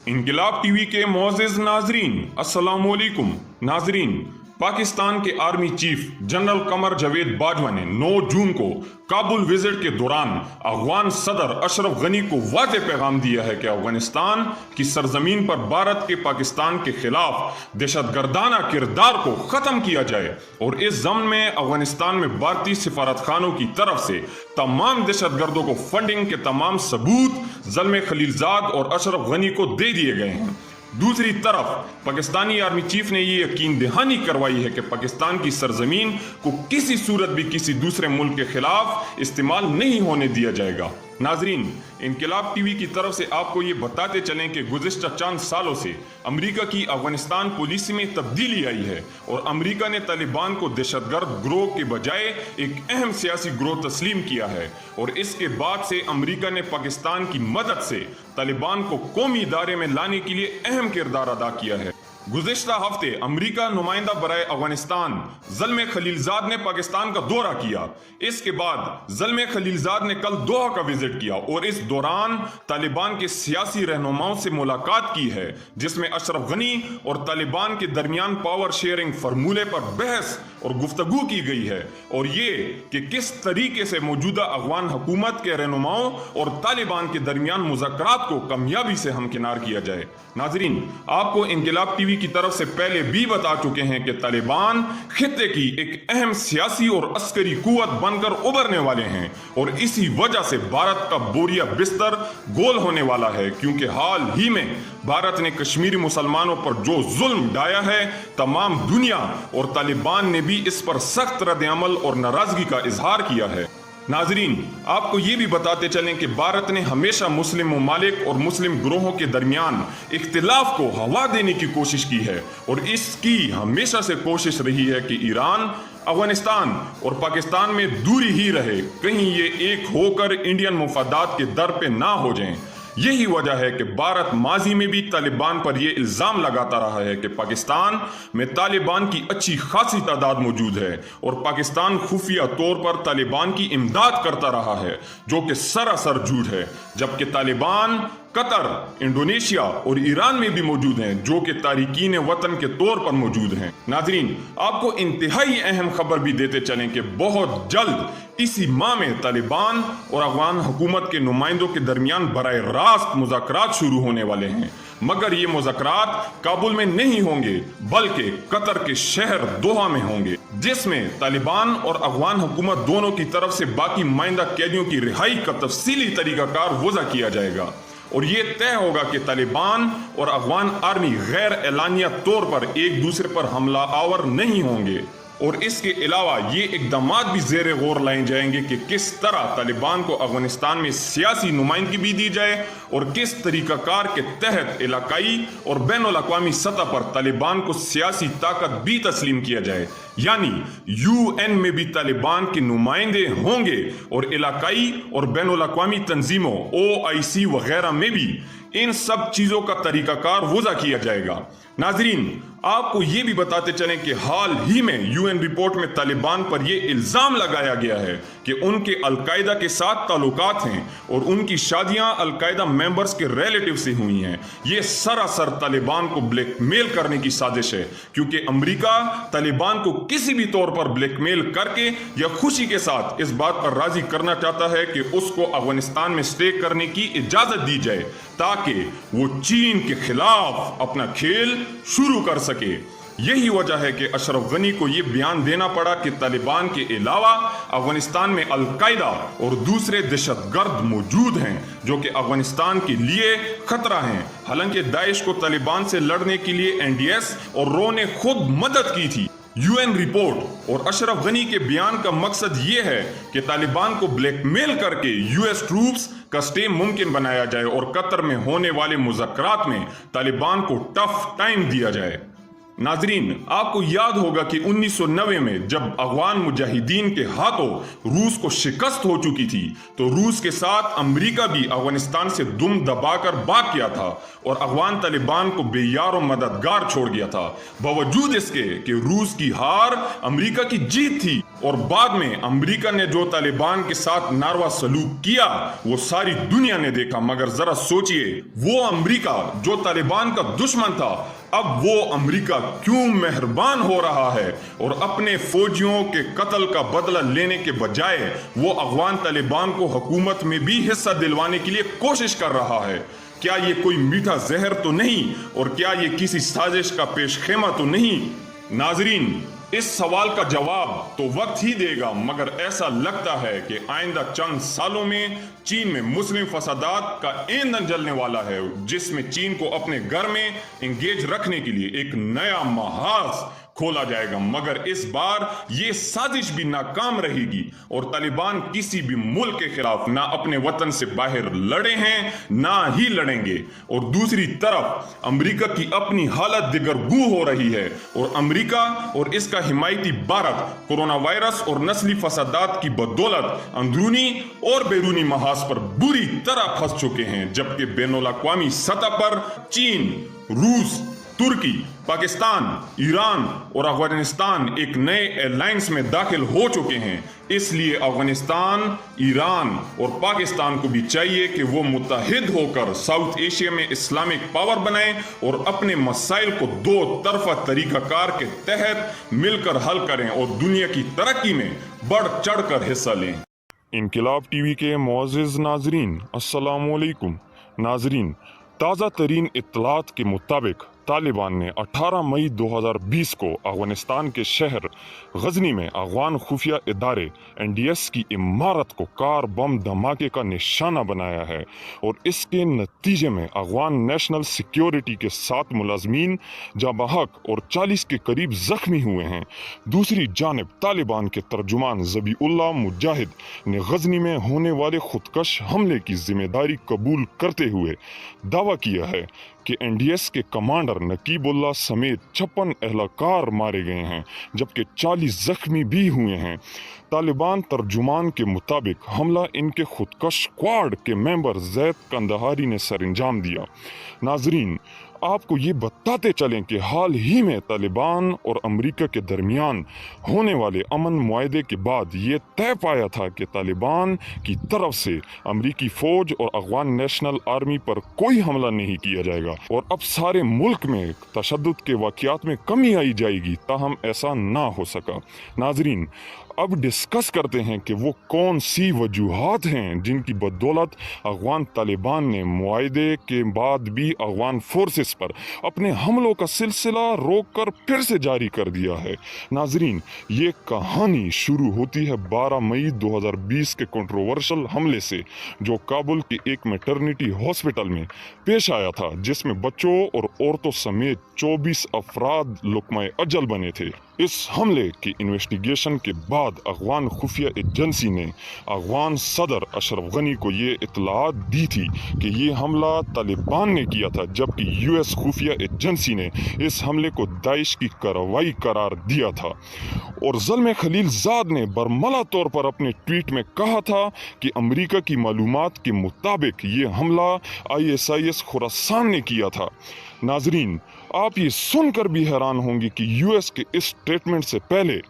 انقلاب T V کے معزز ناظرین السلام علیکم ناظرین، پاکستان کے army chief general Qamar Javed Bajwa نے 9 جون کو کابل وزٹ کے دوران افغان صدر اشرف غنی کو واضح پیغام دیا ہے کہ افغانستان کی سرزمین پر بھارت کے پاکستان کے خلاف دہشت گردانہ کردار کو ختم کیا جائے، اور اس ضمن میں افغانستان میں بھارتی سفارت خانوں کی طرف سے تمام دہشت گردوں کو فنڈنگ کے تمام ثبوت زلمے خلیلزاد اور اشرف غنی کو دے دیے گئے ہیں۔ دوسری طرف پاکستانی آرمی چیف نے یہ یقین دہانی کروائی ہے کہ پاکستان کی سرزمین کو کسی صورت بھی کسی دوسرے ملک کے خلاف استعمال نہیں ہونے دیا جائے گا۔ ناظرین، انقلاب ٹی وی کی طرف سے آپ کو یہ بتاتے چلیں کہ گزشتہ چند سالوں سے امریکہ کی افغانستان پالیسی میں تبدیلی آئی ہے، اور امریکہ نے طالبان کو دہشت گرد گروہ کے بجائے ایک اہم سیاسی گروہ تسلیم کیا ہے، اور اس کے بعد سے امریکہ نے پاکستان کی مدد سے طالبان کو قومی ادارے میں لانے کے لیے اہم کردار ادا کیا ہے۔ گزشتہ ہفتے امریکہ نمائندہ برائے افغانستان زلمے خلیلزاد نے پاکستان کا دورہ کیا۔ اس کے بعد زلمے خلیلزاد نے کل دوحہ کا وزٹ کیا اور اس دوران طالبان کے سیاسی رہنماؤں سے ملاقات کی ہے، جس میں اشرف غنی اور طالبان کے درمیان پاور شیئرنگ فارمولے پر بحث اور گفتگو کی گئی ہے، اور یہ کہ کس طریقے سے موجودہ افغان حکومت کے رہنماؤں اور طالبان کے درمیان مذاکرات کو کامیابی سے ہمکنار کیا جائے۔ ناظرین، آپ کو انقلاب ٹی وی کی طرف سے پہلے بھی بتا چکے ہیں کہ طالبان خطے کی ایک اہم سیاسی اور عسکری قوت بن کر ابھرنے والے ہیں، اور اسی وجہ سے بھارت کا بوریا بستر گول ہونے والا ہے، کیونکہ حال ہی میں بھارت نے کشمیری مسلمانوں پر جو ظلم ڈھایا ہے، تمام دنیا اور طالبان نے بھی اس پر سخت رد عمل اور ناراضگی کا اظہار کیا ہے۔ ناظرین، آپ کو یہ بھی بتاتے چلیں کہ بھارت نے ہمیشہ مسلم ممالک اور مسلم گروہوں کے درمیان اختلاف کو ہوا دینے کی کوشش کی ہے، اور اس کی ہمیشہ سے کوشش رہی ہے کہ ایران افغانستان اور پاکستان میں دوری ہی رہے، کہیں یہ ایک ہو کر انڈین مفادات کے در پہ نہ ہو جائیں۔ یہی وجہ ہے کہ بھارت ماضی میں بھی طالبان پر یہ الزام لگاتا رہا ہے کہ پاکستان میں طالبان کی اچھی خاصی تعداد موجود ہے، اور پاکستان خفیہ طور پر طالبان کی امداد کرتا رہا ہے، جو کہ سراسر جھوٹ ہے، جبکہ طالبان قطر، انڈونیشیا اور ایران میں بھی موجود ہیں، جو کہ تارکین وطن کے طور پر موجود ہیں۔ ناظرین، آپ کو انتہائی اہم خبر بھی دیتے چلیں کہ بہت جلد اسی ماہ میں طالبان اور افغان حکومت کے نمائندوں کے درمیان براہ راست مذاکرات شروع ہونے والے ہیں، مگر یہ مذاکرات کابل میں نہیں ہوں گے بلکہ قطر کے شہر دوحہ میں ہوں گے، جس میں طالبان اور افغان حکومت دونوں کی طرف سے باقی مائندہ قیدیوں کی رہائی کا تفصیلی طریقہ کار وضع کیا جائے گا، اور یہ طے ہوگا کہ طالبان اور افغان آرمی غیر اعلانیہ طور پر ایک دوسرے پر حملہ آور نہیں ہوں گے، اور اس کے علاوہ یہ اقدامات بھی زیر غور لائے جائیں گے کہ کس طرح طالبان کو افغانستان میں سیاسی نمائندگی بھی دی جائے، اور کس طریقہ کار کے تحت علاقائی اور بین الاقوامی سطح پر طالبان کو سیاسی طاقت بھی تسلیم کیا جائے، یعنی UN میں بھی طالبان کے نمائندے ہوں گے، اور علاقائی اور بین الاقوامی تنظیموں OIC وغیرہ میں بھی ان سب چیزوں کا طریقہ کار وضع کیا جائے گا۔ ناظرین، آپ کو یہ بھی بتاتے چلیں کہ حال ہی میں UN رپورٹ میں طالبان پر یہ الزام لگایا گیا ہے کہ ان کے القاعدہ کے ساتھ تعلقات ہیں، اور ان کی شادیاں القاعدہ ممبرز کے ریلیٹیو سے ہوئی ہیں۔ یہ سراسر طالبان کو بلیک میل کرنے کی سازش ہے، کیونکہ امریکہ طالبان کو کسی بھی طور پر بلیک میل کر کے یا خوشی کے ساتھ اس بات پر راضی کرنا چاہتا ہے کہ اس کو افغانستان میں سٹے کرنے کی اجازت دی جائے، تاکہ وہ چین کے خلاف اپنا کھیل شروع کر سکے۔ یہی وجہ ہے کہ اشرف غنی کو یہ بیان دینا پڑا کہ طالبان کے علاوہ افغانستان میں القاعدہ اور دوسرے دہشت گرد موجود ہیں، جو کہ افغانستان کے لیے خطرہ ہیں، حالانکہ داعش کو طالبان سے لڑنے کے لیے NDS اور رو نے خود مدد کی تھی۔ UN رپورٹ اور اشرف غنی کے بیان کا مقصد یہ ہے کہ طالبان کو بلیک میل کر کے US ٹروپس کا سٹے ممکن بنایا جائے، اور قطر میں ہونے والے مذاکرات میں طالبان کو ٹف ٹائم دیا جائے۔ नाजरीन, आपको याद होगा कि 1990 में जब अफगान मुजाहिदीन के हाथों रूस को शिकस्त हो चुकी थी तो रूस के साथ अमेरिका भी अफगानिस्तान से दुम दबाकर भाग गया था और अफगान तालिबान को बेयार और मददगार छोड़ गया था, बावजूद इसके कि रूस की हार अमेरिका की जीत थी। और बाद में अमेरिका ने जो तालिबान के साथ नारवा सलूक किया वो सारी दुनिया ने देखा। मगर जरा सोचिए, वो अमेरिका जो तालिबान का दुश्मन था, अब वो अमेरिका क्यों मेहरबान हो रहा है और अपने फौजियों के कत्ल का बदला लेने के बजाय वो अफगान तालिबान को हुकूमत में भी हिस्सा दिलवाने के लिए कोशिश कर रहा है। क्या ये कोई मीठा जहर तो नहीं और क्या ये किसी साजिश का पेशखेमा तो नहीं? नाजरीन, इस सवाल का जवाब तो वक्त ही देगा, मगर ऐसा लगता है कि आइंदा चंद सालों में चीन में मुस्लिम फसादात का ईंधन जलने वाला है, जिसमें चीन को अपने घर में एंगेज रखने के लिए एक नया महाज खोला जाएगा। मगर इस बार ये साजिश भी नाकाम रहेगी और तालिबान किसी भी मुल्क के खिलाफ ना अपने वतन से बाहर लड़े हैं ना ही लड़ेंगे। और दूसरी तरफ अमेरिका की अपनी हालत दिगरगू हो रही है और अमेरिका और इसका हिमायती भारत कोरोना वायरस और नस्ली फसादात की बदौलत अंदरूनी और बैरूनी महाज पर बुरी तरह फंस चुके हैं, जबकि बैनुल अक़वामी सतह पर चीन, रूस, तुर्की, पाकिस्तान, ईरान और अफगानिस्तान एक नए अलायंस में दाखिल हो चुके हैं। इसलिए अफगानिस्तान, ईरान और पाकिस्तान को भी चाहिए कि वो मुत्तहिद होकर साउथ एशिया में इस्लामिक पावर बनाएं और अपने मसाइल को दो तरफा तरीकाकार के तहत मिलकर हल करें और दुनिया की तरक्की में बढ़ चढ़ कर हिस्सा लें। इनकिलाब टीवी के मुअज़्ज़िज़ नाज़रीन, अस्सलामु अलैकुम। नाज़रीन, ताज़ा तरीन इत्तलात के मुताबिक तालिबान ने 18 मई 2020 को अफगानिस्तान के शहर गजनी में अफगान खुफिया इदारे NDS की इमारत को कार बम धमाके का निशाना बनाया है और इसके नतीजे में अफगान नेशनल सिक्योरिटी के 7 मुलाजमीन जाँ बहक और 40 के करीब जख्मी हुए हैं। दूसरी जानिब तालिबान के तर्जुमान ज़बीउल्लाह मुजाहिद ने गजनी में होने वाले खुदकश हमले की जिम्मेदारी कबूल करते हुए दावा किया है कि NDS के कमांडर नकीबुल्लाह समेत 56 एहलकार मारे गए हैं, जबकि 40 जख्मी भी हुए हैं। तालिबान तर्जुमान के मुताबिक हमला इनके खुदकश स्क्वाड के मेंबर जैद कंदहारी ने सरंजाम दिया। नाजरीन, आपको ये बताते चलें कि हाल ही में तालिबान और अमेरिका के दरमियान होने वाले अमन मुआहदे के बाद ये तय पाया था कि तालिबान की तरफ से अमेरिकी फ़ौज और अफगान नेशनल आर्मी पर कोई हमला नहीं किया जाएगा और अब सारे मुल्क में तशद्दुद के वाक़यात में कमी आई जाएगी, ताहम ऐसा ना हो सका। नाजरीन, अब डिस्कस करते हैं कि वो कौन सी वजूहात हैं जिनकी बदौलत अफगान तालिबान ने मुआहदे के बाद भी अफगान फोर्सेस पर अपने हमलों का सिलसिला रोक कर फिर से जारी कर दिया है। नाजरीन, ये कहानी शुरू होती है 12 मई 2020 के कंट्रोवर्शियल हमले से, जो काबुल के एक मैटरनिटी हॉस्पिटल में पेश आया था, जिसमें बच्चों और औरतों समेत 24 अफराद लुक़मा अजल बने थे। इस हमले की इन्वेस्टिगेशन के बाद अफगान खुफिया एजेंसी ने अफगान सदर अशरफ गनी को ये इत्तलात दी थी कि ये हमला तालिबान ने किया था, जबकि US खुफिया एजेंसी ने इस हमले को दाइश की कार्रवाई करार दिया था। और ज़ल्म खलीलजाद ने बरमला तौर पर अपने ट्वीट में कहा था कि अमेरिका की मालूमात के मुताबिक ये हमला ISIS खुरासान ने किया था। नाजरीन, आप ये सुनकर भी हैरान होंगे कि US के इस स्टेटमेंट से पहले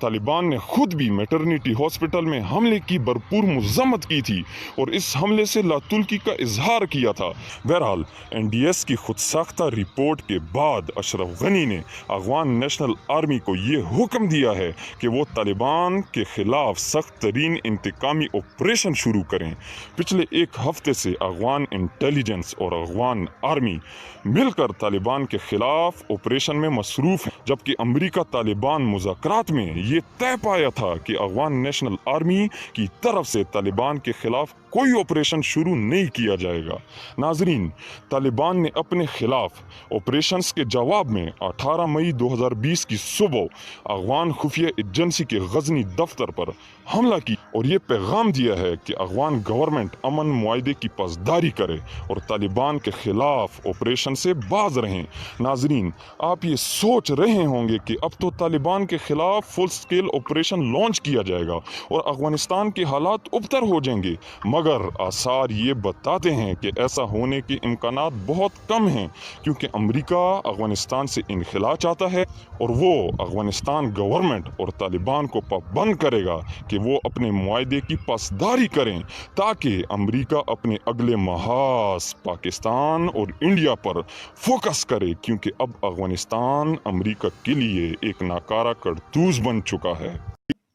तालिबान ने खुद भी मैटरनिटी हॉस्पिटल में हमले की भरपूर मज़म्मत की थी और इस हमले से लातुल्की का इजहार किया था। बहरहाल NDS की खुद साख्ता रिपोर्ट के बाद अशरफ गनी ने अफगान नेशनल आर्मी को ये हुक्म दिया है कि वो तालिबान के खिलाफ सख्त तरीन इंतकामी ऑपरेशन शुरू करें। पिछले एक हफ्ते से अफगान इंटेलिजेंस और अफगान आर्मी मिलकर तालिबान के खिलाफ ऑपरेशन में मसरूफ़ हैं, जबकि अमेरिका तालिबान मुज़ाकरात में یہ طے پایا تھا کہ افغان نیشنل آرمی کی طرف سے طالبان کے خلاف کوئی آپریشن شروع نہیں کیا جائے گا۔ ناظرین، طالبان نے اپنے خلاف آپریشنز کے جواب میں 18 مئی 2020 کی صبح افغان خفیہ ایجنسی کے غزنی دفتر پر حملہ کی اور یہ پیغام دیا ہے کہ افغان گورنمنٹ امن معاہدے کی پاسداری کرے اور طالبان کے خلاف آپریشن سے باز رہیں۔ ناظرین، آپ یہ سوچ رہے ہوں گے کہ اب تو طالبان کے خلاف فل سکیل آپریشن لانچ کیا جائے گا اور افغانستان کے حالات ابتر ہو جائیں گے، مگر آثار یہ بتاتے ہیں کہ ایسا ہونے کے امکانات بہت کم ہیں، کیونکہ امریکہ افغانستان سے انخلا چاہتا ہے اور وہ افغانستان گورنمنٹ اور طالبان کو پابند کرے گا کہ وہ اپنے معاہدے کی پاسداری کریں، تاکہ امریکہ اپنے اگلے محاذ پاکستان اور انڈیا پر فوکس کرے، کیونکہ اب افغانستان امریکہ کے لیے ایک ناکارہ کارتوس بن چکا ہے۔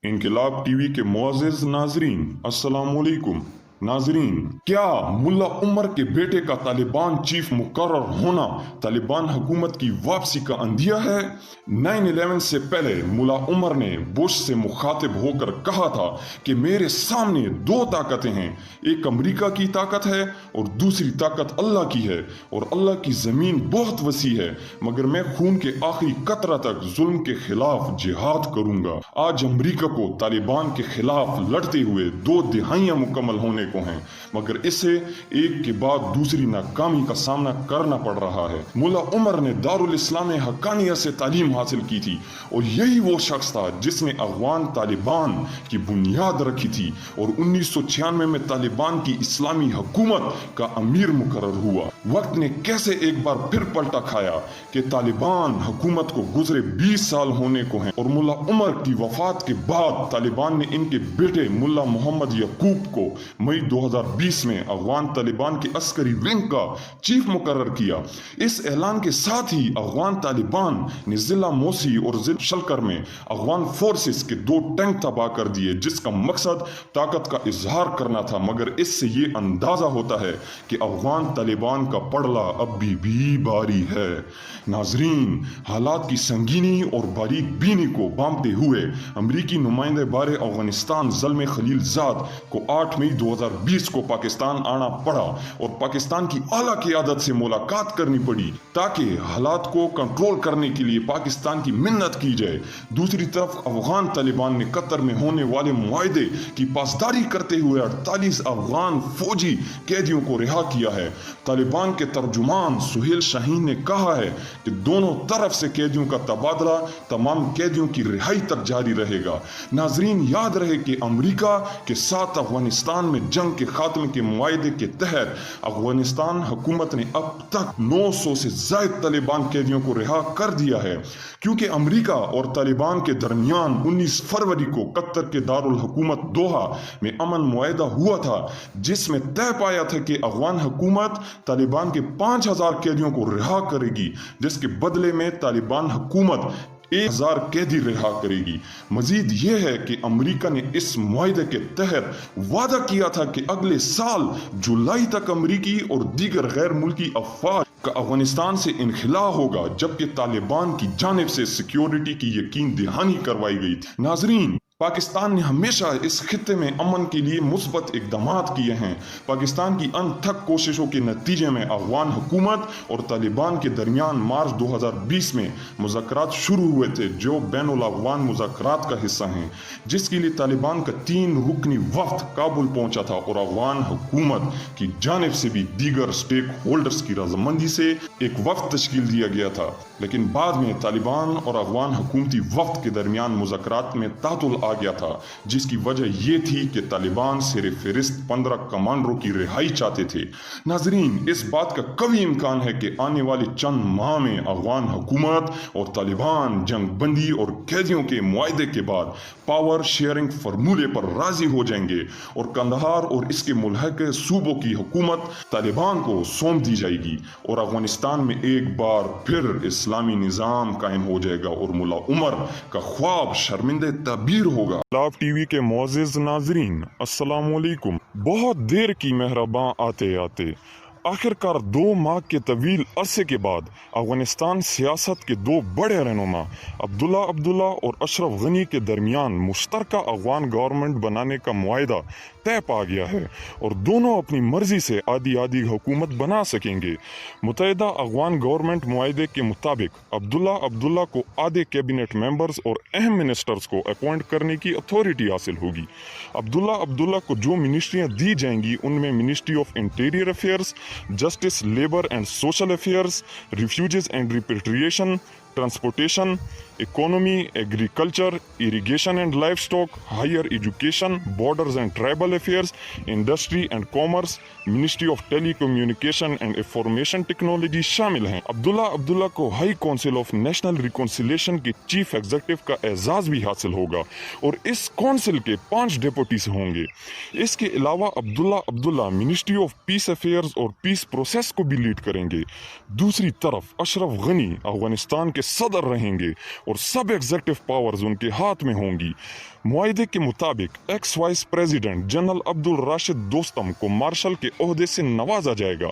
انقلاب ٹی وی کے معزز ناظرین، السلام علیکم۔ ناظرین، کیا ملا عمر کے بیٹے کا طالبان چیف مقرر ہونا طالبان حکومت کی واپسی کا اندیہ ہے؟ 9/11 سے پہلے ملا عمر نے بش سے مخاطب ہو کر کہا تھا کہ میرے سامنے دو طاقتیں ہیں، ایک امریکہ کی طاقت ہے اور دوسری طاقت اللہ کی ہے، اور اللہ کی زمین بہت وسیع ہے، مگر میں خون کے آخری قطرہ تک ظلم کے خلاف جہاد کروں گا۔ آج امریکہ کو طالبان کے خلاف لڑتے ہوئے 2 دہائیاں مکمل ہونے کو ہیں، مگر اسے ایک کے بعد دوسری ناکامی کا سامنا کرنا پڑ رہا ہے۔ ملا عمر نے دارالاسلام حقانیہ سے تعلیم حاصل کی تھی اور یہی وہ شخص تھا جس نے افغان طالبان کی بنیاد رکھی تھی اور 1996 میں طالبان کی اسلامی حکومت کا امیر مقرر ہوا۔ وقت نے کیسے ایک بار پھر پلٹا کھایا کہ طالبان حکومت کو گزرے 20 سال ہونے کو ہیں، اور ملا عمر کی وفات کے بعد طالبان نے ان کے بیٹے ملا محمد یعقوب کو مئی 2020 میں افغان طالبان کے عسکری ونگ کا چیف مقرر کیا۔ اس اعلان کے ساتھ ہی افغان طالبان نے ضلع موسی اور ضلع شلکر میں افغان فورسز کے 2 ٹینک تباہ کر دیے، جس کا مقصد طاقت کا اظہار کرنا تھا، مگر اس سے یہ اندازہ ہوتا ہے کہ افغان طالبان کا پڑلا اب بھی باری ہے۔ ناظرین، حالات کی سنگینی اور باریک بینی کو بانپتے ہوئے امریکی نمائندہ بار افغانستان زلمے خلیل زاد کو 8 مئی 2020 کو پاکستان آنا پڑا اور پاکستان کی اعلیٰ قیادت سے ملاقات کرنی پڑی تاکہ حالات کو کنٹرول کرنے کے لیے پاکستان کی منت کی جائے۔ دوسری طرف افغان طالبان نے قطر میں ہونے والے معاہدے کی پاسداری کرتے ہوئے 48 افغان فوجی قیدیوں کو رہا کیا ہے۔ طالبان کے ترجمان سہیل شاہین نے کہا ہے کہ دونوں طرف سے قیدیوں کا تبادلہ تمام قیدیوں کی رہائی تک جاری رہے گا۔ ناظرین، یاد رہے کہ امریکہ کے ساتھ افغانستان میں جنگ کے خاتمے کے معاہدے کے تحت افغانستان حکومت نے اب تک 900 سے زائد طالبان قیدیوں کو رہا کر دیا ہے، کیونکہ امریکہ اور طالبان کے درمیان 19 فروری کو قطر کے دارالحکومت دوحہ میں امن معاہدہ ہوا تھا، جس میں طے پایا تھا کہ افغان حکومت طالبان کے 5000 قیدیوں کو رہا کرے گی، جس کے بدلے میں طالبان حکومت 1000 قیدی رہا کرے گی۔ مزید یہ ہے کہ امریکہ نے اس معاہدے کے تحت وعدہ کیا تھا کہ اگلے سال جولائی تک امریکی اور دیگر غیر ملکی افواج کا افغانستان سے انخلا ہوگا، جبکہ طالبان کی جانب سے سیکیورٹی کی یقین دہانی کروائی گئی تھی۔ ناظرین، پاکستان نے ہمیشہ اس خطے میں امن کے لیے مثبت اقدامات کیے ہیں۔ پاکستان کی انتھک کوششوں کے نتیجے میں افغان حکومت اور طالبان کے درمیان مارچ 2020 میں مذاکرات شروع ہوئے تھے، جو بین الافغان مذاکرات کا حصہ ہیں، جس کے لیے طالبان کا 3 رکنی وفد کابل پہنچا تھا اور افغان حکومت کی جانب سے بھی دیگر اسٹیک ہولڈرز کی رضامندی سے ایک وفد تشکیل دیا گیا تھا، لیکن بعد میں طالبان اور افغان حکومتی وفد کے درمیان مذاکرات میں تعطل آ گیا تھا، جس کی وجہ یہ تھی کہ طالبان سر فہرست 15 کمانڈروں کی رہائی چاہتے تھے۔ ناظرین، اس بات کا قوی امکان ہے کہ آنے والے چند ماہ میں افغان حکومت اور طالبان جنگ بندی اور قیدیوں کے معاہدے کے بعد پاور شیئرنگ فارمولے پر راضی ہو جائیں گے اور قندھار اور اس کے ملحقہ صوبوں کی حکومت طالبان کو سونپ دی جائے گی اور افغانستان میں ایک بار پھر اسلامی نظام قائم ہو جائے گا اور ملا عمر کا خواب شرمندہ تعبیر ہوگا۔ انقلاب ٹی وی کے معزز ناظرین، السلام علیکم۔ بہت دیر کی مہرباں آتے آتے आखिरकार 2 माह के तवील अरसे के बाद अफगानिस्तान सियासत के 2 बड़े रहनुमा अब्दुल्ला अब्दुल्ला और अशरफ गनी के दरमियान मुश्तरका अफगान गवर्नमेंट बनाने का मुआहदा तय पा गया है और दोनों अपनी मर्जी से आधी आधी हुकूमत बना सकेंगे। मुत्तहिदा अफगान गवर्नमेंट मुआहदे के मुताबिक अब्दुल्ला अब्दुल्ला को आधे कैबिनेट मेंबर्स और अहम मिनिस्टर्स को अपॉइंट करने की अथॉरिटी हासिल होगी। अब्दुल्ला अब्दुल्ला को जो मिनिस्ट्रियां दी जाएंगी उनमें ministry of interior affairs, justice, labour and social affairs, refugees and repatriation, transportation, economy, agriculture, irrigation and livestock, higher education, borders and tribal affairs, industry and commerce, ministry of telecommunication and information technology शामिल हैं। अब्दुल्ला अब्दुल्ला को high council of national reconciliation के chief executive का एजाज भी हासिल होगा और इस काउंसिल के 5 डेपुटीज होंगे। इसके अलावा Abdullah Abdullah ministry of peace affairs और पीस प्रोसेस को भी लीड करेंगे। दूसरी तरफ अशरफ गनी अफगानिस्तान के सदर रहेंगे और सब एग्जीक्यूटिव पावर्स उनके हाथ में होंगी। मुआहदे के मुताबिक x vice president general Abdul Rashid Dostum को मार्शल के ओहदे से नवाजा जाएगा।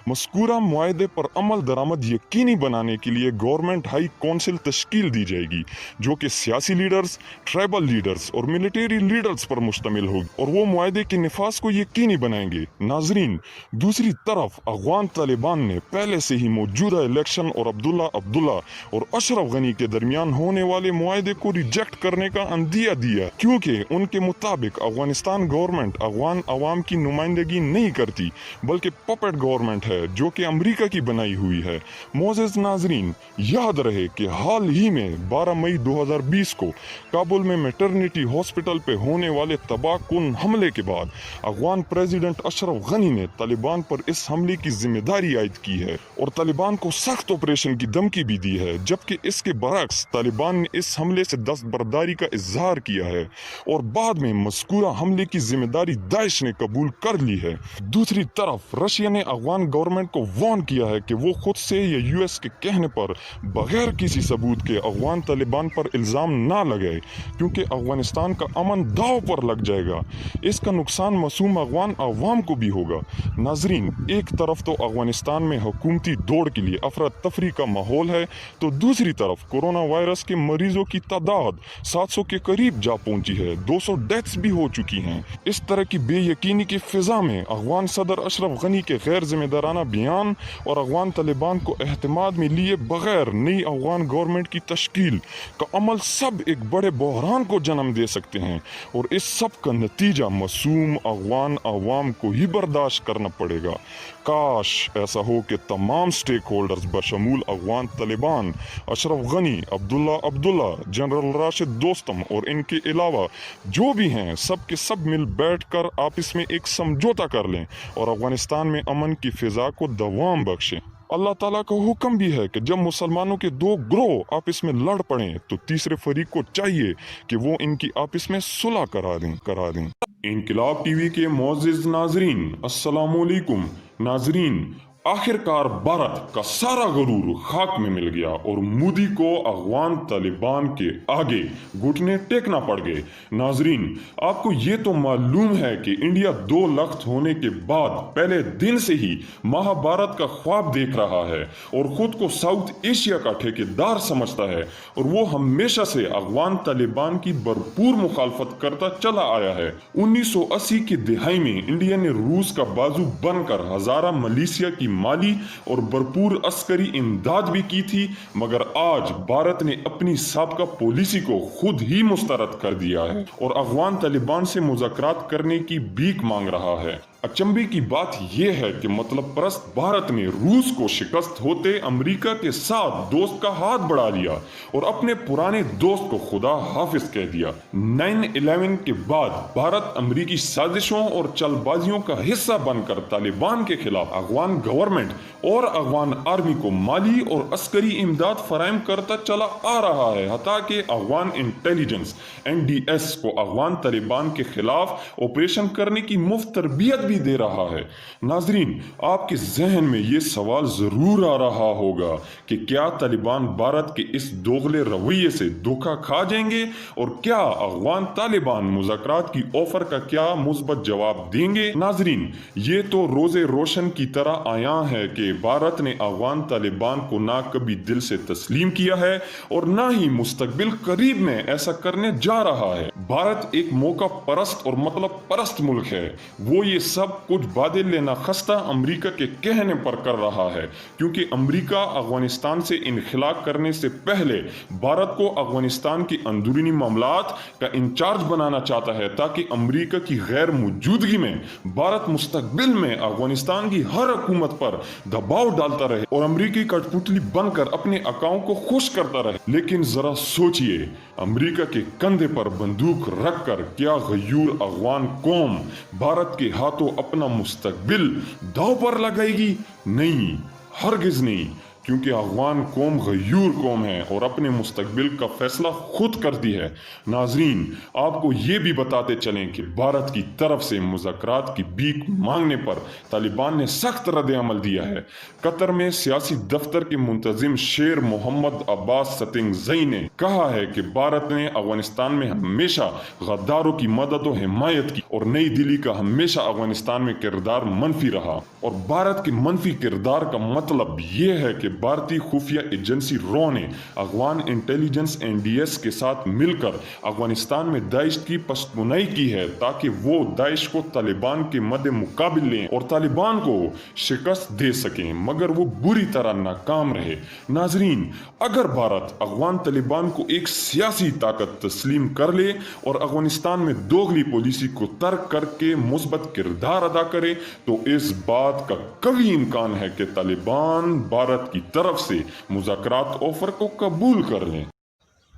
मज़कूरा मुआहदे पर अमल दरामद यकीनी बनाने के लिए गवर्नमेंट हाई काउंसिल तश्कील दी जाएगी जो कि सियासी लीडर्स, ट्राइबल लीडर्स और मिलिट्री लीडर्स पर मुश्तमिल होगी और वो मुआहदे के निफाज को यकीनी बनाएंगे। नाजरीन, दूसरी तरफ अफगान तालिबान ने पहले से ही मौजूदा इलेक्शन और अब्दुल्ला अब्दुल्ला और अशरफ गनी के दरमियान होने वाले मुआहदे को रिजेक्ट करने का अंदिया दिया क्योंकि उनके मुताबिक अफगानिस्तान गवर्नमेंट अफगान अवाम की नुमाइंदगी नहीं करती बल्कि पपेट गवर्नमेंट है जो कि अमेरिका की बनाई हुई है। मोअज़्ज़िज़ नाजरीन, याद रहे कि हाल ही में 12 मई 2020 को काबुल में मैटरनिटी हॉस्पिटल पे होने वाले तबाहकुन हमले के बाद अफगान प्रेसिडेंट अशरफ गनी ने तालिबान पर इस हमले की जिम्मेदारी आयद की है और तालिबान को सख्त ऑपरेशन की धमकी भी दी है, जबकि इसके बरक्स तालिबान ने इस हमले से दस्तबरदारी का इजहार किया है और बाद में मज़कूरा हमले की जिम्मेदारी दाइश ने कबूल कर ली है। दूसरी तरफ रशिया ने अफगान गवर्नमेंट को वार्न किया है कि वो खुद से या यूएस के कहने पर बगैर किसी सबूत के अफगान तालिबान पर इल्ज़ाम ना लगाए क्योंकि अफगानिस्तान का अमन दाव पर लग जाएगा। इसका नुकसान मासूम अफगान अवाम को भी होगा। नाजरीन, एक तरफ तो अफगानिस्तान में हुकूमती दौड़ के लिए अफरा तफरी का माहौल है तो दूसरी तरफ कोरोना वायरस के मरीजों की तादाद 700 के करीब जा पहुंची है। 200 डेथ्स भी हो चुकी हैं। इस तरह की बेयकीनी की फिजा में अफगान सदर अशरफ गनी के गैर जिम्मेदाराना बयान और अफगान तालिबान को एहतमाद में लिए बगैर नई अफगान गवर्नमेंट की तश्कील का अमल सब एक बड़े बहरान को जन्म दे सकते हैं और इस सब का नतीजा मासूम अफगान अवाम को ही बर्दाश्त करना पड़ेगा। काश ऐसा हो कि तमाम स्टेक होल्डर्स बशमूल अफगान तालिबान, अशरफ गनी, अब्दुल्ला अब्दुल्ला, जनरल राशिद दोस्तम और इनके अलावा जो भी हैं सब के सब मिल बैठ कर आपस में एक समझौता कर लें और अफगानिस्तान में अमन की फिजा को दवाम बख्शें। अल्लाह ताला का हुक्म भी है कि जब मुसलमानों के 2 ग्रोह आपस में लड़ पड़ें तो तीसरे फरीक को चाहिए कि वो इनकी आपस में सुलह करा दें। इनकलाब टीवी के मोअज़्ज़िज़ नाजरीन, अस्सलामु अलैकुम। नाजरीन, आखिरकार भारत का सारा गरूर खाक में मिल गया और मोदी को अफगान तालिबान के आगे घुटने टेकना पड़ गए। नाजरीन, आपको ये तो मालूम है कि इंडिया 2 लख्त होने के बाद पहले दिन से ही महाभारत का ख्वाब देख रहा है और खुद को साउथ एशिया का ठेकेदार समझता है और वो हमेशा से अफगान तालिबान की भरपूर मुखालफत करता चला आया है। 1980 की दिहाई में इंडिया ने रूस का बाजू बनकर हजारा मलेशिया की माली और भरपूर अस्करी इमदाद भी की थी, मगर आज भारत ने अपनी साबका पॉलिसी को खुद ही मुस्तरद कर दिया है और अफगान तालिबान से मुज़ाकरात करने की भीख मांग रहा है। अचंभे की बात यह है कि मतलब परस्त भारत ने रूस को शिकस्त होते अमेरिका के साथ दोस्त का हाथ बढ़ा लिया और अपने पुराने दोस्त को खुदा हाफिज कह दिया। 9/11 के बाद भारत अमेरिकी साजिशों और चलबाजियों का हिस्सा बनकर तालिबान के खिलाफ अफगान गवर्नमेंट और अफगान आर्मी को माली और अस्करी इमदाद फराहम करता चला आ रहा है। हता कि अफगान इंटेलिजेंस NDS को अफगान तालिबान के खिलाफ ऑपरेशन करने की मुफ्त तरबियत بھی دے رہا ہے۔ ناظرین، آپ کے ذہن میں یہ سوال ضرور آ رہا ہوگا کہ کیا طالبان بھارت کے اس دوغلے رویے سے دھوکہ کھا جائیں گے، اور کیا افغان طالبان مذاکرات کی آفر کا کیا مثبت جواب دیں گے؟ ناظرین، یہ تو روز روشن کی طرح عیاں ہے کہ بھارت نے افغان طالبان کو نہ کبھی دل سے تسلیم کیا ہے اور نہ ہی مستقبل قریب میں ایسا کرنے جا رہا ہے۔ بھارت ایک موقع پرست اور مطلب پرست ملک ہے۔ وہ یہ سب کچھ بادل نخستہ امریکہ کے کہنے پر کر رہا ہے، کیونکہ امریکہ افغانستان سے انخلا کرنے سے پہلے بھارت کو افغانستان کی اندرونی معاملات کا انچارج بنانا چاہتا ہے، تاکہ امریکہ کی غیر موجودگی میں بھارت مستقبل میں افغانستان کی ہر حکومت پر دباؤ ڈالتا رہے اور امریکی کٹ پتلی بن کر اپنے آقاؤں کو خوش کرتا رہے۔ لیکن ذرا سوچئے، امریکہ کے کندھے پر بندوق رکھ کر کیا غیور افغان قوم بھارت کے ہاتھوں اپنا مستقبل داؤ پر لگائے گی؟ نہیں، ہرگز نہیں، کیونکہ افغان قوم غیور قوم ہے اور اپنے مستقبل کا فیصلہ خود کرتی ہے۔ ناظرین، آپ کو یہ بھی بتاتے چلیں کہ بھارت کی طرف سے مذاکرات کی بھیک مانگنے پر طالبان نے سخت رد عمل دیا ہے۔ قطر میں سیاسی دفتر کے منتظم شیر محمد عباس ستنگزئی نے کہا ہے کہ بھارت نے افغانستان میں ہمیشہ غداروں کی مدد و حمایت کی اور نئی دہلی کا ہمیشہ افغانستان میں کردار منفی رہا، اور بھارت کے منفی کردار کا مطلب یہ ہے کہ بھارتی خفیہ ایجنسی رو نے افغان انٹیلیجنس NDS کے ساتھ مل کر افغانستان میں داعش کی پشتبنائی کی ہے، تاکہ وہ داعش کو طالبان کے مد مقابل لیں اور طالبان کو شکست دے سکیں، مگر وہ بری طرح ناکام رہے۔ ناظرین، اگر بھارت افغان طالبان کو ایک سیاسی طاقت تسلیم کر لے اور افغانستان میں دوغلی پالیسی کو ترک کر کے مثبت کردار ادا کرے، تو اس بات کا قوی امکان ہے کہ طالبان بھارت کی طرف سے مذاکرات آفر کو قبول کر لیں۔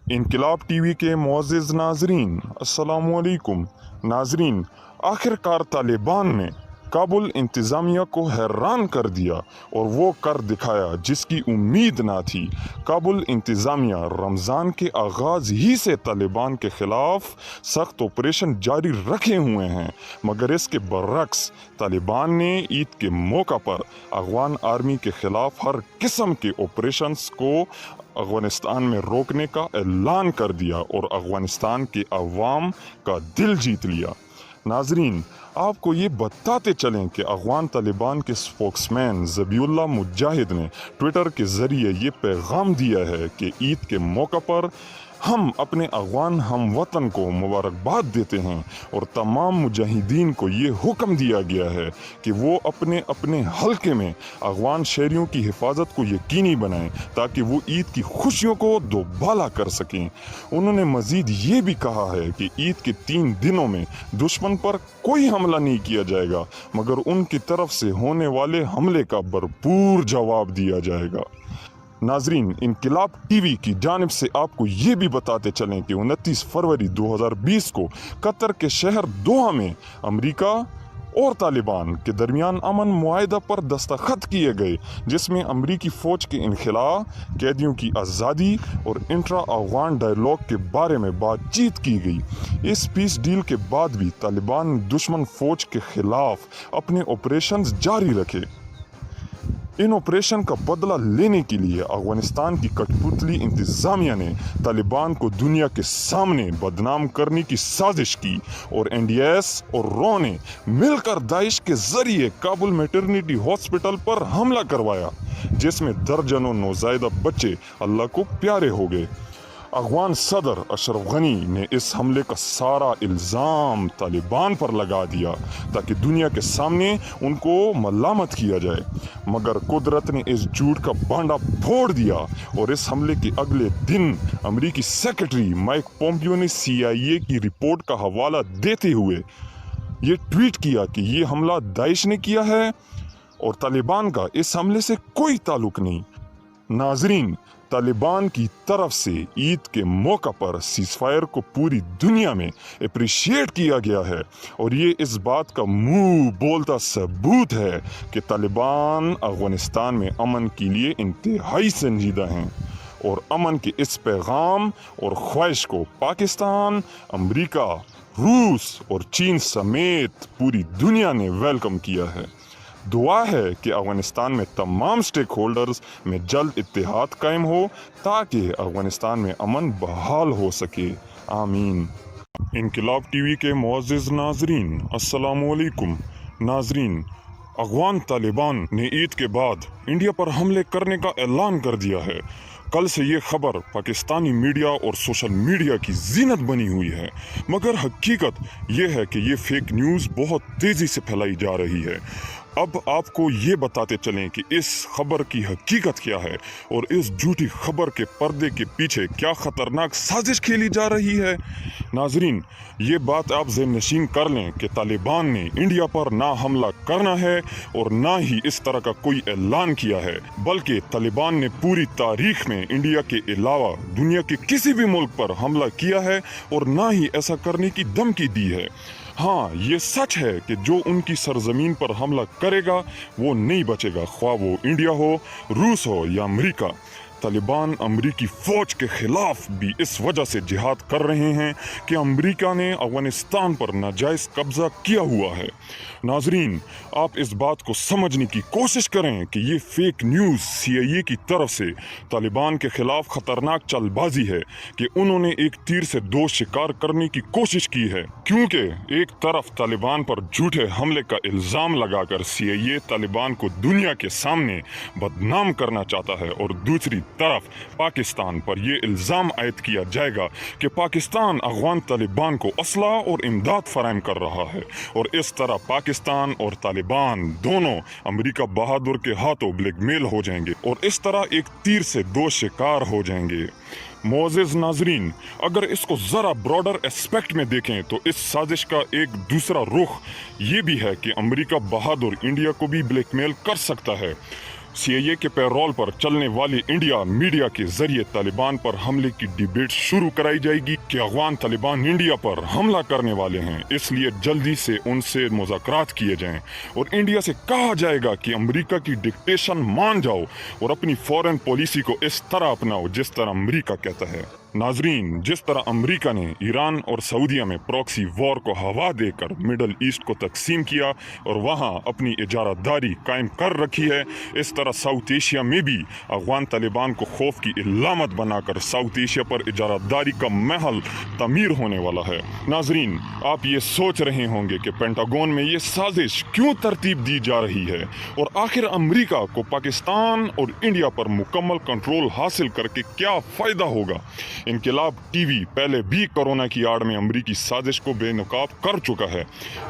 انقلاب ٹی وی کے معزز ناظرین، السلام علیکم۔ ناظرین، آخر کار طالبان نے کابل انتظامیہ کو حیران کر دیا اور وہ کر دکھایا جس کی امید نہ تھی۔ کابل انتظامیہ رمضان کے آغاز ہی سے طالبان کے خلاف سخت آپریشن جاری رکھے ہوئے ہیں، مگر اس کے برعکس طالبان نے عید کے موقع پر افغان آرمی کے خلاف ہر قسم کے آپریشنز کو افغانستان میں روکنے کا اعلان کر دیا اور افغانستان کے عوام کا دل جیت لیا۔ ناظرین، آپ کو یہ بتاتے چلیں کہ افغان طالبان کے اسپوکس مین ذبیح اللہ مجاہد نے ٹویٹر کے ذریعے یہ پیغام دیا ہے کہ عید کے موقع پر ہم اپنے افغان ہم وطن کو مبارکباد دیتے ہیں اور تمام مجاہدین کو یہ حکم دیا گیا ہے کہ وہ اپنے اپنے حلقے میں افغان شہریوں کی حفاظت کو یقینی بنائیں تاکہ وہ عید کی خوشیوں کو دوبالا کر سکیں۔ انہوں نے مزید یہ بھی کہا ہے کہ عید کے 3 دنوں میں دشمن پر کوئی حملہ نہیں کیا جائے گا، مگر ان کی طرف سے ہونے والے حملے کا بھرپور جواب دیا جائے گا۔ ناظرین، انقلاب ٹی وی کی جانب سے آپ کو یہ بھی بتاتے چلیں کہ 29 فروری 2020 کو قطر کے شہر دوحہ میں امریکا اور طالبان کے درمیان امن معاہدہ پر دستخط کیے گئے، جس میں امریکی فوج کے انخلا، قیدیوں کی آزادی اور انٹرا افغان ڈائیلاگ کے بارے میں بات چیت کی گئی۔ اس پیس ڈیل کے بعد بھی طالبان دشمن فوج کے خلاف اپنے آپریشنز جاری رکھے۔ ان آپریشن کا بدلہ لینے کے لیے افغانستان کی کٹ پتلی انتظامیہ نے طالبان کو دنیا کے سامنے بدنام کرنے کی سازش کی اور NDS اور رو نے مل کر داعش کے ذریعے کابل میٹرنیٹی ہاسپٹل پر حملہ کروایا، جس میں درجنوں نوزائیدہ بچے اللہ کو پیارے ہو گئے۔ افغان صدر اشرف غنی نے اس حملے کا سارا الزام طالبان پر لگا دیا تاکہ دنیا کے سامنے ان کو ملامت کیا جائے، مگر قدرت نے اس جھوٹ کا بانڈا پھوڑ دیا اور اس حملے کے اگلے دن امریکی سیکرٹری مائک پومپیو نے CIA کی رپورٹ کا حوالہ دیتے ہوئے یہ ٹویٹ کیا کہ یہ حملہ داعش نے کیا ہے اور طالبان کا اس حملے سے کوئی تعلق نہیں۔ ناظرین، طالبان کی طرف سے عید کے موقع پر سیز فائر کو پوری دنیا میں اپریشیٹ کیا گیا ہے، اور یہ اس بات کا منہ بولتا ثبوت ہے کہ طالبان افغانستان میں امن کے لیے انتہائی سنجیدہ ہیں، اور امن کے اس پیغام اور خواہش کو پاکستان، امریکہ रूस और चीन समेत पूरी दुनिया ने वेलकम किया है। दुआ है कि अफगानिस्तान में तमाम स्टेक होल्डर्स में जल्द इत्तेहाद कायम हो ताकि अफगानिस्तान में अमन बहाल हो सके। आमीन। इनकलाब टीवी के मुअज़्ज़िज़ नाज़रीन, अस्सलामु अलैकुम। नाज़रीन, अफ़गान तालिबान ने ईद के बाद इंडिया पर हमले करने का ऐलान कर दिया है। कल से ये खबर पाकिस्तानी मीडिया और सोशल मीडिया की जीनत बनी हुई है, मगर हकीकत ये है कि ये फेक न्यूज़ बहुत तेज़ी से फैलाई जा रही है। अब आपको ये बताते चलें कि इस खबर की हकीकत क्या है और इस झूठी खबर के पर्दे के पीछे क्या ख़तरनाक साजिश खेली जा रही है। नाजरीन, ये बात आप ज़हन नशीन कर लें कि तालिबान ने इंडिया पर ना हमला करना है और ना ही इस तरह का कोई ऐलान किया है, बल्कि तालिबान ने पूरी तारीख में इंडिया के अलावा दुनिया के किसी भी मुल्क पर हमला किया है और ना ही ऐसा करने की धमकी दी है। हाँ, ये सच है कि जो उनकी सरजमीन पर हमला करेगा वो नहीं बचेगा, ख्वाह वो इंडिया हो, रूस हो या अमेरिका। तालिबान अमेरिकी फ़ौज के ख़िलाफ़ भी इस वजह से जिहाद कर रहे हैं कि अमेरिका ने अफ़गानिस्तान पर नाजायज़ कब्ज़ा किया हुआ है। नाजरीन, आप इस बात को समझने की कोशिश करें कि ये फेक न्यूज़ CIA की तरफ से तालिबान के ख़िलाफ़ ख़तरनाक चालबाजी है कि उन्होंने एक तीर से दो शिकार करने की कोशिश की है, क्योंकि एक तरफ तालिबान पर झूठे हमले का इल्ज़ाम लगाकर CIA तालिबान को दुनिया के सामने बदनाम करना चाहता है और दूसरी तरफ पाकिस्तान पर यह इल्ज़ाम आयद किया जाएगा कि पाकिस्तान अफ़गान तालिबान को असला और इमदाद फराहम कर रहा है और इस तरह पाकिस्तान और तालिबान दोनों अमेरिका बहादुर के हाथों ब्लैकमेल हो जाएंगे और इस तरह एक तीर से दो शिकार हो जाएंगे। मोअज़्ज़िज़ नाज़रीन, अगर इसको ज़रा ब्रॉडर एस्पेक्ट में देखें तो इस साजिश का एक दूसरा रुख ये भी है कि अमेरिका बहादुर इंडिया को भी ब्लैकमेल कर सकता है। CIA के पैरोल पर चलने वाली इंडिया मीडिया के जरिए तालिबान पर हमले की डिबेट शुरू कराई जाएगी कि अफ़गान तालिबान इंडिया पर हमला करने वाले हैं, इसलिए जल्दी से उनसे मुज़ाकरात किए जाएं और इंडिया से कहा जाएगा कि अमेरिका की डिक्टेशन मान जाओ और अपनी फॉरेन पॉलिसी को इस तरह अपनाओ जिस तरह अमेरिका कहता है। नाजरीन, जिस तरह अमेरिका ने ईरान और सऊदीया में प्रॉक्सी वॉर को हवा देकर मिडल ईस्ट को तकसीम किया और वहां अपनी इजारादारी कायम कर रखी है, इस तरह साउथ एशिया में भी अफ़गान तालिबान को खौफ की इलामत बनाकर साउथ एशिया पर इजारादारी का महल तमीर होने वाला है। नाजरीन, आप ये सोच रहे होंगे कि पेंटागन में ये साजिश क्यों तरतीब दी जा रही है और आखिर अमेरिका को पाकिस्तान और इंडिया पर मुकम्मल कंट्रोल हासिल करके क्या फ़ायदा होगा। इनकलाब टीवी पहले भी कोरोना की आड़ में अमरीकी साजिश को बेनकाब कर चुका है।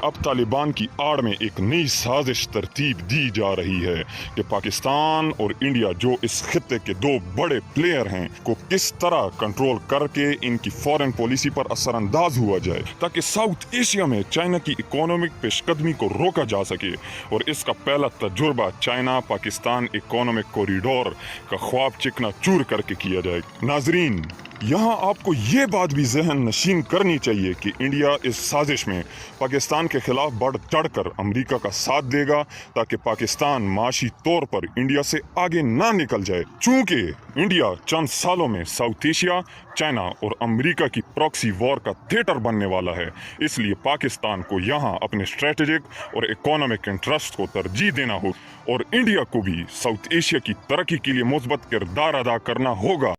अब तालिबान की आड़ में एक नई साजिश तरतीब दी जा रही है कि पाकिस्तान और इंडिया, जो इस खित्ते के दो बड़े प्लेयर हैं, को किस तरह कंट्रोल करके इनकी फॉरेन पॉलिसी पर असरअंदाज हुआ जाए ताकि साउथ एशिया में चाइना की इकोनॉमिक पेशकदमी को रोका जा सके। और इसका पहला तजुर्बा चाइना पाकिस्तान इकोनॉमिक कॉरिडोर का ख्वाब चिकना चूर करके किया जाए। नाजरीन, यहाँ आपको ये बात भी जहन नशीन करनी चाहिए कि इंडिया इस साजिश में पाकिस्तान के खिलाफ बढ़ चढ़कर अमेरिका का साथ देगा ताकि पाकिस्तान माशी तौर पर इंडिया से आगे ना निकल जाए। चूंकि इंडिया चंद सालों में साउथ एशिया, चाइना और अमेरिका की प्रॉक्सी वॉर का थिएटर बनने वाला है, इसलिए पाकिस्तान को यहाँ अपने स्ट्रेटेजिक और इकोनॉमिक इंटरेस्ट को तरजीह देना होगा और इंडिया को भी साउथ एशिया की तरक्की के लिए मुस्बत किरदार अदा करना होगा।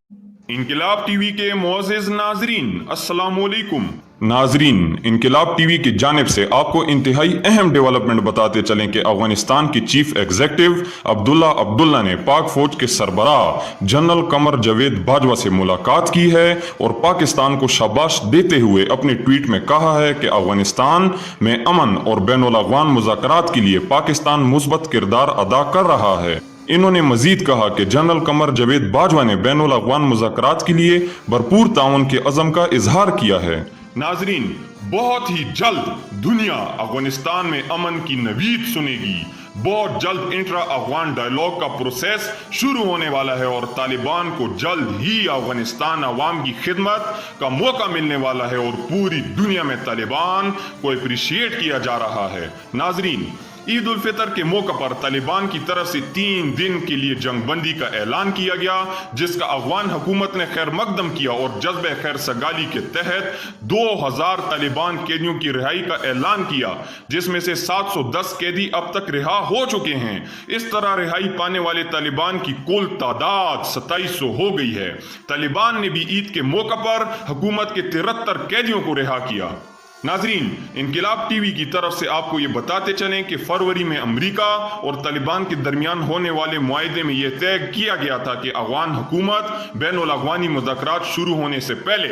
इनकलाब टीवी के मुअज़्ज़िज़ नाज़रीन, अस्सलामु अलैकुम। नाज़रीन, इनकलाब टीवी की जानिब से आपको इंतहाई अहम डेवलपमेंट बताते चलें कि अफगानिस्तान की चीफ एग्जीक्यूटिव अब्दुल्ला ने पाक फौज के सरबराह जनरल कमर जावेद बाजवा से मुलाकात की है और पाकिस्तान को शाबाश देते हुए अपने ट्वीट में कहा है कि अफगानिस्तान में अमन और बैनुल अक़वाम मुज़ाकरात के लिए पाकिस्तान मुस्बत किरदार अदा कर रहा है। इन्होंने मजीद कहा कि जनरल कमर जावेद बाजवा ने बैनुल अक़वाम मुज़ाकरात के लिए भरपूर ताउन के अज़म का इजहार किया है। नाजरीन, बहुत ही जल्द दुनिया अफगानिस्तान में अमन की नवीद सुनेगी। बहुत जल्द इंट्रा अफगान डायलॉग का प्रोसेस शुरू होने वाला है और तालिबान को जल्द ही अफगानिस्तान अवाम की खिदमत का मौका मिलने वाला है और पूरी दुनिया में तालिबान को अप्रिशिएट किया जा रहा है। नाजरीन, ईद उल फितर के मौके पर तालिबान की तरफ से 3 दिन के लिए जंग बंदी का ऐलान किया गया, जिसका अफगान हुकूमत ने खैर मकदम किया और जज्बे खैर सगाली के तहत 2000 तालिबान कैदियों की रिहाई का ऐलान किया, जिसमें से 710 कैदी अब तक रिहा हो चुके हैं। इस तरह रिहाई पाने वाले तालिबान की कुल तादाद 2700 हो गई है। तालिबान ने भी ईद के मौके पर हुकूमत के 73 कैदियों को रिहा किया। नाजरीन, इनकिलाब टीवी की तरफ से आपको ये बताते चलें कि फरवरी में अमेरिका और तालिबान के दरमियान होने वाले मुआहदे में यह तय किया गया था कि अफगान हुकूमत बैनुल अफ़गानी मुज़ाकरात शुरू होने से पहले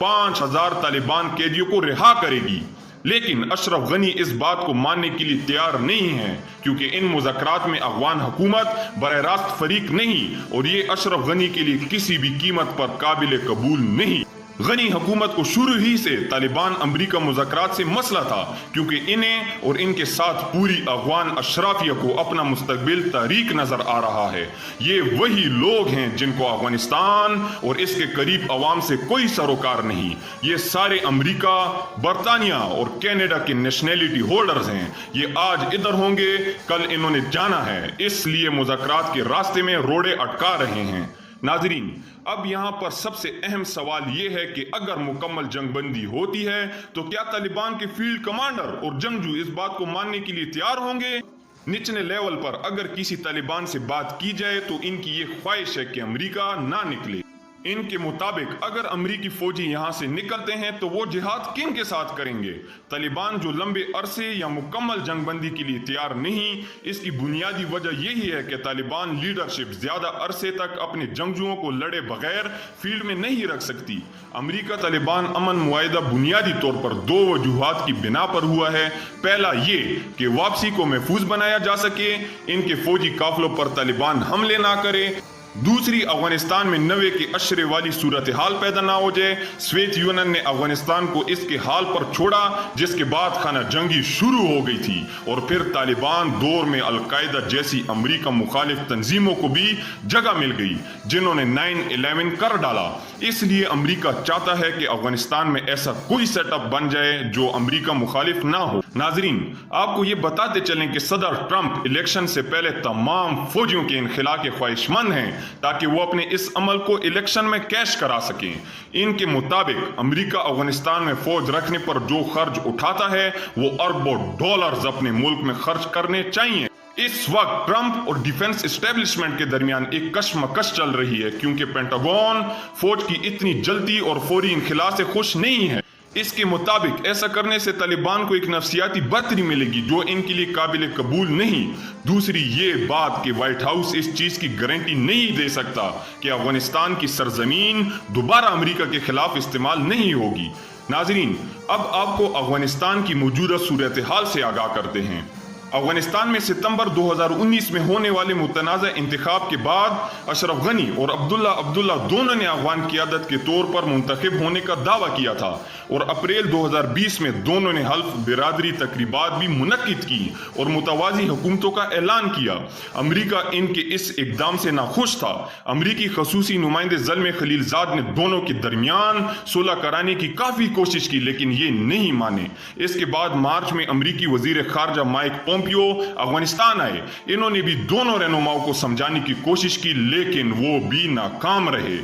5000 तालिबान कैदियों को रिहा करेगी। लेकिन अशरफ गनी इस बात को मानने के लिए तैयार नहीं है, क्योंकि इन मुज़ाकरात में अफगान हुकूमत बरह रास्त फरीक नहीं और ये अशरफ गनी के लिए किसी भी कीमत पर काबिल कबूल नहीं। गनी हुकूमत को शुरू ही से तालिबान अमरीका मुज़ाकरात से मसला था, क्योंकि इन्हें और इनके साथ पूरी अफगान अशराफिया को अपना मुस्तकबिल तारीक नजर आ रहा है। ये वही लोग हैं जिनको अफगानिस्तान और इसके करीब अवाम से कोई सरोकार नहीं। ये सारे अमरीका, बरतानिया और कनाडा के नेशनैलिटी होल्डर्स हैं। ये आज इधर होंगे, कल इन्होंने जाना है, इसलिए मुज़ाकरात के रास्ते में रोड़े अटका रहे हैं। नाजरीन, अब यहाँ पर सबसे अहम सवाल ये है कि अगर मुकम्मल जंगबंदी होती है तो क्या तालिबान के फील्ड कमांडर और जंगजू इस बात को मानने के लिए तैयार होंगे? निचले लेवल पर अगर किसी तालिबान से बात की जाए तो इनकी ये ख्वाहिश है कि अमेरिका ना निकले। इनके मुताबिक अगर अमरीकी फौजी यहाँ से निकलते हैं तो वो जिहाद किन के साथ करेंगे? तालिबान जो लंबे अरसे या मुकम्मल जंगबंदी के लिए तैयार नहीं, इसकी बुनियादी वजह यही है कि तालिबान लीडरशिप ज्यादा अरसे तक अपने जंगजुओं को लड़े बगैर फील्ड में नहीं रख सकती। अमरीका तालिबान अमन मुआहिदा बुनियादी तौर पर 2 वजूहात की बिना पर हुआ है। पहला ये कि वापसी को महफूज बनाया जा सके, इनके फौजी काफिलों पर तालिबान हमले ना करे। दूसरी, अफगानिस्तान में नवे के अशरे वाली सूरत हाल पैदा ना हो जाए। सोवियत यूनियन ने अफगानिस्तान को इसके हाल पर छोड़ा, जिसके बाद खाना जंगी शुरू हो गई थी और फिर तालिबान दौर में अलकायदा जैसी अमरीका मुखालिफ तंजीमों को भी जगह मिल गई, जिन्होंने 9/11 कर डाला। इसलिए अमरीका चाहता है कि अफगानिस्तान में ऐसा कोई सेटअप बन जाए जो अमरीका मुखालिफ ना हो। नाजरीन, आपको ये बताते चलें कि सदर ट्रंप इलेक्शन से पहले तमाम फौजियों के इनखिला के ख्वाहिशमंद हैं, ताकि वो अपने इस अमल को इलेक्शन में कैश करा सकें। इनके मुताबिक अमेरिका अफगानिस्तान में फौज रखने पर जो खर्च उठाता है वो अरबों डॉलर्स अपने मुल्क में खर्च करने चाहिए। इस वक्त ट्रंप और डिफेंस एस्टेब्लिशमेंट के दरमियान एक कशमकश चल रही है, क्योंकि पेंटागन फौज की इतनी जल्दी और फौरी इनखिला से खुश नहीं है। इसके मुताबिक ऐसा करने से तालिबान को एक नफसियाती बर्तरी मिलेगी जो इनके लिए काबिल कबूल नहीं। दूसरी ये बात कि व्हाइट हाउस इस चीज की गारंटी नहीं दे सकता कि अफगानिस्तान की सरजमीन दोबारा अमेरिका के खिलाफ इस्तेमाल नहीं होगी। नाजरीन, अब आपको अफगानिस्तान की मौजूदा सूरत हाल से आगाह करते हैं। अफगानिस्तान में सितंबर 2019 में होने वाले मुतनाज़ा इंतखाब के बाद अशरफ गनी और अब्दुल्ला दोनों ने अफगान क़ियादत के तौर पर मुंतखब होने का दावा किया था और अप्रैल 2020 में दोनों ने हल्फ बिरादरी तकरीबात भी मुनक्किद की और मुतवाज़ी हुकूमतों का ऐलान किया। अमरीका इनके इस इकदाम से नाखुश था। अमरीकी खसूसी नुमाइंदे ज़ल्मे खलीलजाद ने दोनों के दरमियान सुलह कराने की काफ़ी कोशिश की, लेकिन ये नहीं माने। इसके बाद मार्च में अमरीकी वज़ीर ख़ारजा माइक पोम्पियो अफगानिस्तान आए। इन्होंने भी दोनों रहनुमाओं को समझाने की कोशिश की, लेकिन वो भी नाकाम रहे।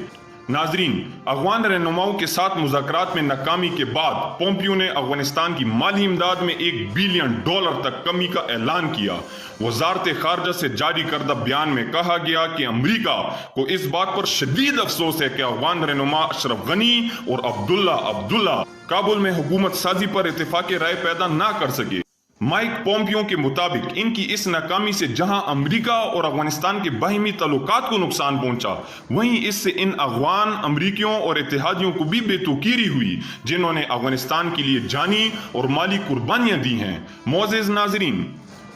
नाजरीन, अफगान रहनुमाओं के साथ मुज़ाकरात में नाकामी के बाद पोम्पियो ने अफगानिस्तान की माली इमदाद में $1 बिलियन तक कमी का ऐलान किया। वजारत खारजा से जारी करदा बयान में कहा गया कि अमरीका को इस बात पर शदीद अफसोस है कि अफगान रहनुमा अशरफ गनी और अब्दुल्ला काबुल में हुकूमत साजी पर इत्तेफाक राय पैदा ना कर सके। माइक पोम्पियो के मुताबिक इनकी इस नाकामी से जहां अमेरिका और अफगानिस्तान के बाहिमी ताल्लुकात को नुकसान पहुंचा, वहीं इससे इन अफगान अमरीकियों और इत्तेहादियों को भी बेतुकीरी हुई, जिन्होंने अफगानिस्तान के लिए जानी और माली कुर्बानियां दी हैं। मोअज़्ज़िज़ नाज़रीन,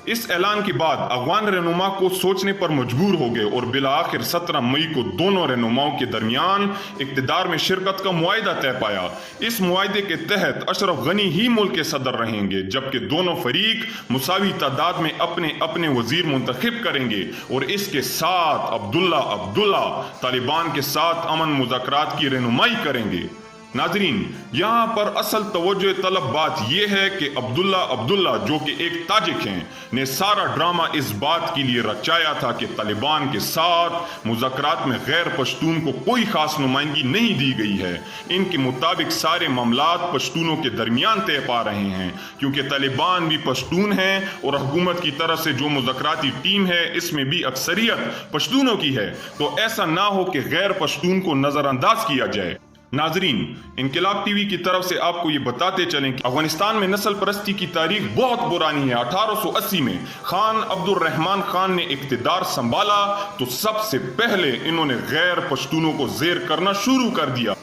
इस ऐलान के बाद अफगान रहनुमा को सोचने पर मजबूर हो गए और बिलाखिर 17 मई को दोनों रहनुमाओं के दरमियान इक़्तिदार में शिरकत का मुआहिदा तय पाया। इस मुआहिदे के तहत अशरफ गनी ही मुल्क के सदर रहेंगे, जबकि दोनों फरीक मुसावी तादाद में अपने अपने वजीर मुंतखब करेंगे और इसके साथ अब्दुल्ला तालिबान के साथ अमन मुज़ाकरात की रहनुमाई करेंगे। नाजरीन, यहाँ पर असल तवज्जो तलब बात यह है कि अब्दुल्ला जो कि एक ताजिक हैं, ने सारा ड्रामा इस बात के लिए रचाया था कि तालिबान के साथ मुज़ाकरात में गैर पश्तून को कोई खास नुमाइंदगी नहीं दी गई है। इनके मुताबिक सारे मामलात पश्तूनों के दरमियान तय पा रहे हैं, क्योंकि तालिबान भी पश्तून हैं और हुकूमत की तरफ से जो मुज़ाकराती टीम है इसमें भी अक्सरियत पश्तूनों की है, तो ऐसा ना हो कि गैर पश्तून को नज़रअंदाज किया जाए। नाजरीन, इनकलाब टीवी की तरफ से आपको ये बताते चलें कि अफगानिस्तान में नस्ल परस्ती की तारीख बहुत पुरानी है। 1880 में खान अब्दुल रहमान खान ने इख्तिदार संभाला तो सबसे पहले इन्होंने गैर पश्तूनों को जेर करना शुरू कर दिया।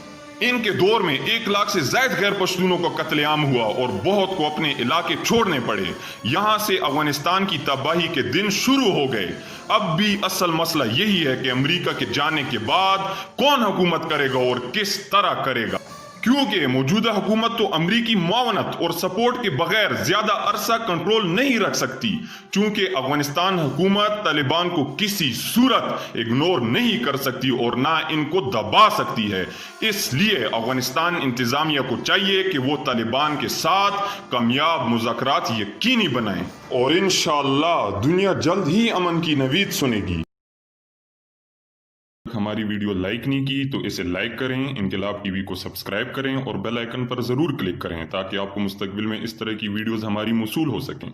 इनके दौर में 1 लाख से ज्यादा गैर पश्तूनों का कत्लेआम हुआ और बहुत को अपने इलाके छोड़ने पड़े। यहाँ से अफगानिस्तान की तबाही के दिन शुरू हो गए। अब भी असल मसला यही है कि अमेरिका के जाने के बाद कौन हुकूमत करेगा और किस तरह करेगा, क्योंकि मौजूदा हुकूमत तो अमरीकी मुआवनत और सपोर्ट के बगैर ज्यादा अरसा कंट्रोल नहीं रख सकती, चूंकि अफगानिस्तान हुकूमत तालिबान को किसी सूरत इग्नोर नहीं कर सकती और ना इनको दबा सकती है। इसलिए अफगानिस्तान इंतजामिया को चाहिए कि वो तालिबान के साथ कामयाब मुज़ाकरात यकीनी बनाए और इंशाअल्लाह दुनिया जल्द ही अमन की नवीद सुनेगी। हमारी वीडियो लाइक नहीं की तो इसे लाइक करें, इनकलाब टीवी को सब्सक्राइब करें और बेल आइकन पर जरूर क्लिक करें ताकि आपको मुस्तकबिल में इस तरह की वीडियोस हमारी मौसूल हो सकें।